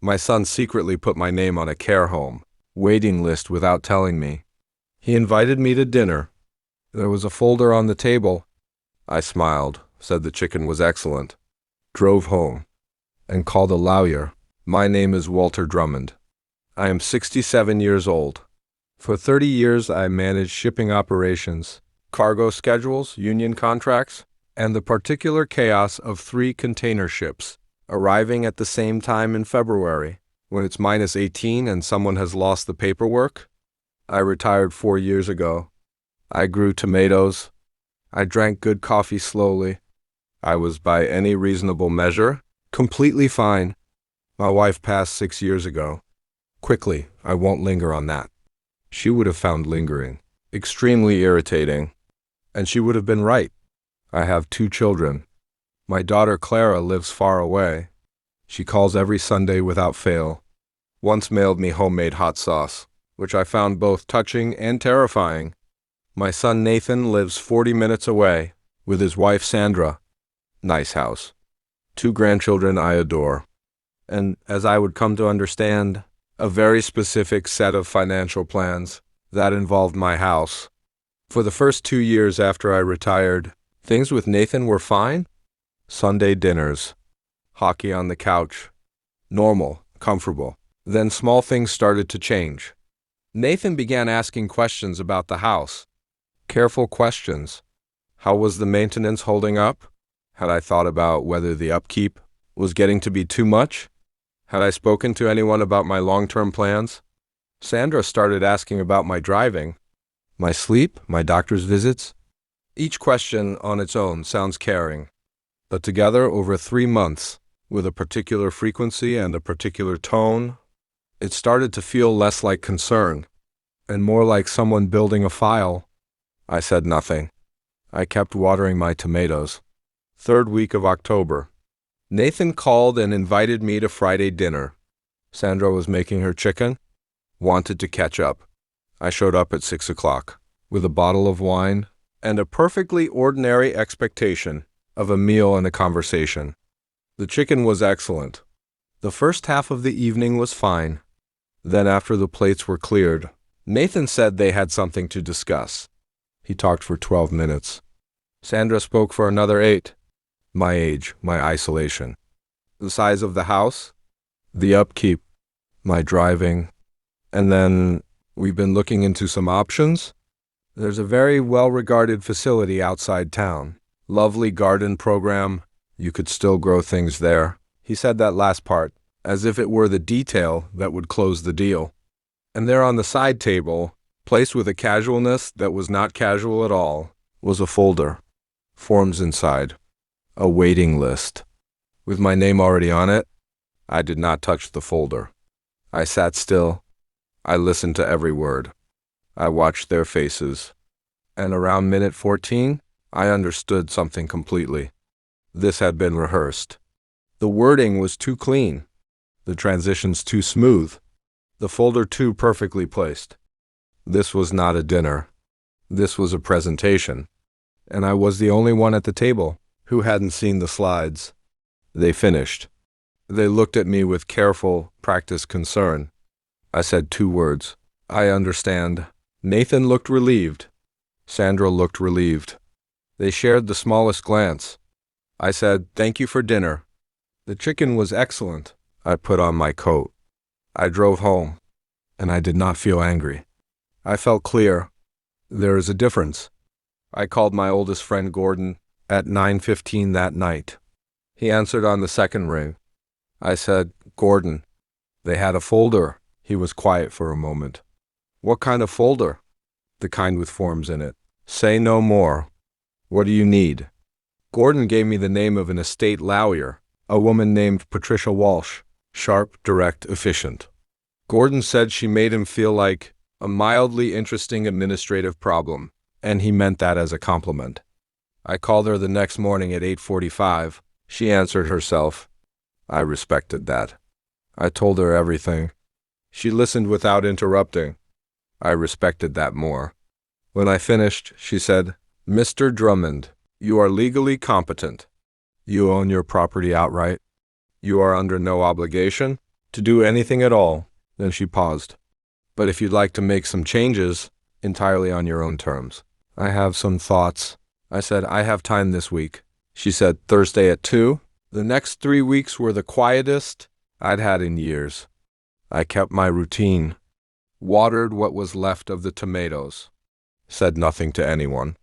My son secretly put my name on a care home waiting list without telling me. He invited me to dinner. There was a folder on the table. I smiled, said the chicken was excellent, drove home, and called a lawyer. My name is Walter Drummond. I am 67 years old. For 30 years, I managed shipping operations, cargo schedules, union contracts, and the particular chaos of 3 container ships arriving at the same time in February, when it's -18 and someone has lost the paperwork. I retired 4 years ago. I grew tomatoes. I drank good coffee slowly. I was, by any reasonable measure, completely fine. My wife passed 6 years ago. Quickly, I won't linger on that. She would have found lingering extremely irritating, and she would have been right. I have 2 children. My daughter Clara lives far away. She calls every Sunday without fail. Once mailed me homemade hot sauce, which I found both touching and terrifying. My son Nathan lives 40 minutes away with his wife Sandra. Nice house. 2 grandchildren I adore. And as I would come to understand, a very specific set of financial plans that involved my house. For the first 2 years after I retired, things with Nathan were fine. Sunday dinners, hockey on the couch, normal, comfortable. Then small things started to change. Nathan began asking questions about the house. Careful questions. How was the maintenance holding up? Had I thought about whether the upkeep was getting to be too much? Had I spoken to anyone about my long-term plans? Sandra started asking about my driving, my sleep, my doctor's visits. Each question on its own sounds caring, but together over 3 months, with a particular frequency and a particular tone, it started to feel less like concern and more like someone building a file. I said nothing. I kept watering my tomatoes. 3rd week of October. Nathan called and invited me to Friday dinner. Sandra was making her chicken. Wanted to catch up. I showed up at 6 o'clock with a bottle of wine and a perfectly ordinary expectation of a meal and a conversation. The chicken was excellent. The first half of the evening was fine. Then after the plates were cleared, Nathan said they had something to discuss. He talked for 12 minutes. Sandra spoke for another 8. My age, my isolation, the size of the house, the upkeep, my driving, and then we've been looking into some options. There's a very well-regarded facility outside town. Lovely garden program. You could still grow things there. He said that last part, as if it were the detail that would close the deal. And there on the side table, placed with a casualness that was not casual at all, was a folder. Forms inside. A waiting list. With my name already on it, I did not touch the folder. I sat still. I listened to every word. I watched their faces. And around minute 14, I understood something completely. This had been rehearsed. The wording was too clean. The transitions too smooth. The folder too perfectly placed. This was not a dinner. This was a presentation. And I was the only one at the table who hadn't seen the slides. They finished. They looked at me with careful, practiced concern. I said 2 words. I understand. Nathan looked relieved. Sandra looked relieved. They shared the smallest glance. I said, "Thank you for dinner." The chicken was excellent. I put on my coat. I drove home, and I did not feel angry. I felt clear. There is a difference. I called my oldest friend Gordon at 9:15 that night. He answered on the second ring. I said, "Gordon, they had a folder." He was quiet for a moment. "What kind of folder?" "The kind with forms in it." "Say no more. What do you need?" Gordon gave me the name of an estate lawyer, a woman named Patricia Walsh, sharp, direct, efficient. Gordon said she made him feel like a mildly interesting administrative problem, and he meant that as a compliment. I called her the next morning at 8:45. She answered herself. I respected that. I told her everything. She listened without interrupting. I respected that more. When I finished, she said, "Mr. Drummond, you are legally competent. You own your property outright. You are under no obligation. To do anything at all. Then she paused. But if you'd like to make some changes, entirely on your own terms. I have some thoughts. I said, I have time this week. She said, Thursday at 2? The next 3 weeks were the quietest I'd had in years. I kept my routine, watered what was left of the tomatoes, said nothing to anyone.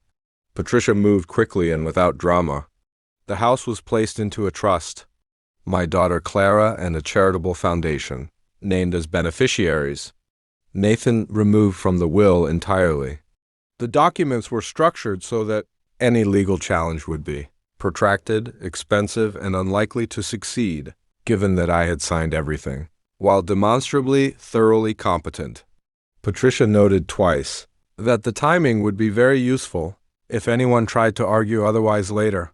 Patricia moved quickly and without drama. The house was placed into a trust. My daughter Clara and a charitable foundation, named as beneficiaries. Nathan removed from the will entirely. The documents were structured so that any legal challenge would be protracted, expensive, and unlikely to succeed, given that I had signed everything, while demonstrably thoroughly competent. Patricia noted twice that the timing would be very useful if anyone tried to argue otherwise later.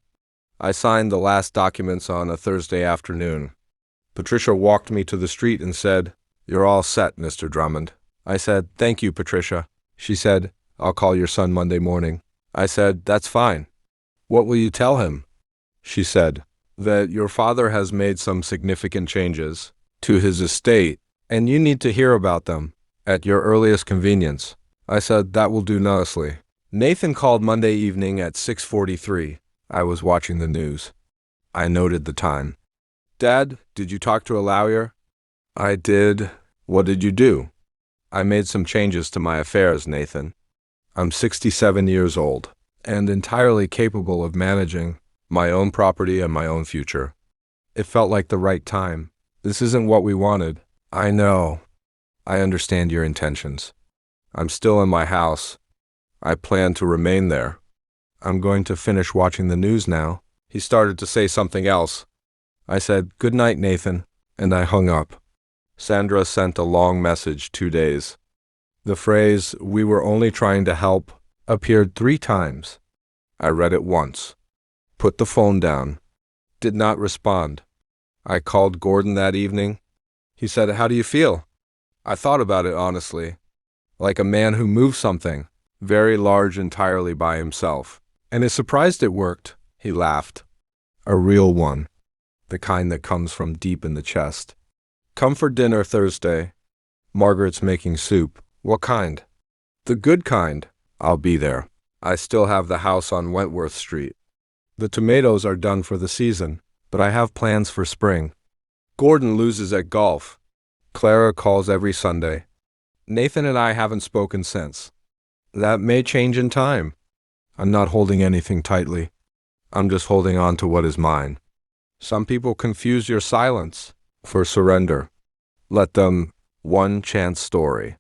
I signed the last documents on a Thursday afternoon. Patricia walked me to the street and said, You're all set, Mr. Drummond. I said, Thank you, Patricia. She said, I'll call your son Monday morning. I said, That's fine. What will you tell him? She said, that your father has made some significant changes to his estate, and you need to hear about them at your earliest convenience. I said, That will do nicely. Nathan called Monday evening at 6:43. I was watching the news. I noted the time. Dad, did you talk to a lawyer? I did. What did you do? I made some changes to my affairs, Nathan. I'm 67 years old and entirely capable of managing my own property and my own future. It felt like the right time. This isn't what we wanted. I know. I understand your intentions. I'm still in my house. I plan to remain there. I'm going to finish watching the news now. He started to say something else. I said, Good night, Nathan, and I hung up. Sandra sent a long message 2 days. The phrase, we were only trying to help, appeared 3 times. I read it once. Put the phone down. Did not respond. I called Gordon that evening. He said, How do you feel? I thought about it honestly. Like a man who moved something, very large entirely by himself. And is surprised it worked. He laughed. A real one. The kind that comes from deep in the chest. Come for dinner Thursday. Margaret's making soup. What kind? The good kind. I'll be there. I still have the house on Wentworth Street. The tomatoes are done for the season, but I have plans for spring. Gordon loses at golf. Clara calls every Sunday. Nathan and I haven't spoken since. That may change in time. I'm not holding anything tightly. I'm just holding on to what is mine. Some people confuse your silence for surrender. Let them one chance story.